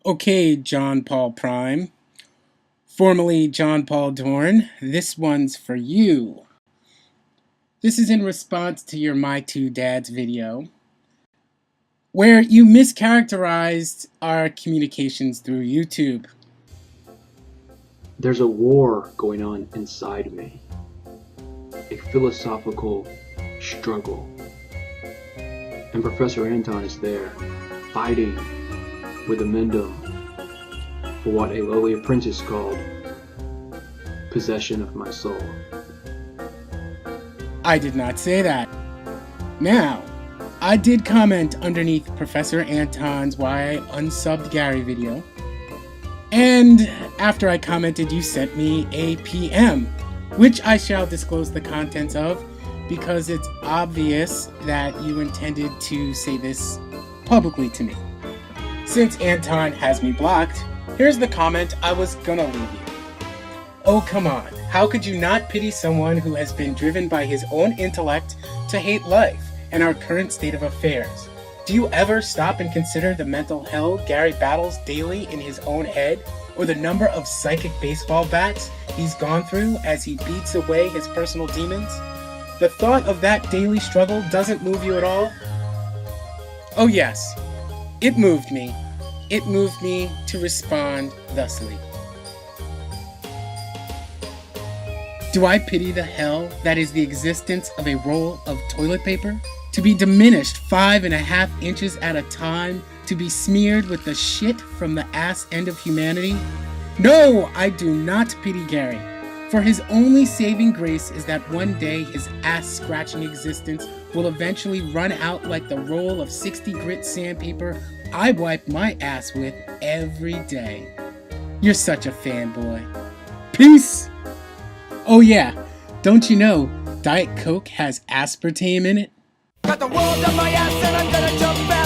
Okay, John Paul Prime, formerly John Paul Dorn, this one's for you. This is in response to your My Two Dads video, where you mischaracterized our communications through YouTube. There's a war going on inside me, a philosophical struggle. And Professor Anton is there, fighting with Amendum for what a lowly apprentice called possession of my soul. I did not say that. Now, I did comment underneath Professor Anton's Why I Unsubbed Gary video, and after I commented, you sent me a PM, which I shall disclose the contents of because it's obvious that you intended to say this publicly to me. Since Anton has me blocked, here's the comment I was gonna leave you. Oh, come on. How could you not pity someone who has been driven by his own intellect to hate life and our current state of affairs? Do you ever stop and consider the mental hell Gary battles daily in his own head, or the number of psychic baseball bats he's gone through as he beats away his personal demons? The thought of that daily struggle doesn't move you at all? Oh yes, it moved me. It moved me to respond thusly. Do I pity the hell that is the existence of a roll of toilet paper? To be diminished 5.5 inches at a time, to be smeared with the shit from the ass end of humanity? No, I do not pity Gary. For his only saving grace is that one day his ass-scratching existence will eventually run out like the roll of 60 grit sandpaper I wipe my ass with every day. You're such a fanboy. Peace! Oh yeah, don't you know Diet Coke has aspartame in it? Got the world on my ass and I'm gonna jump back.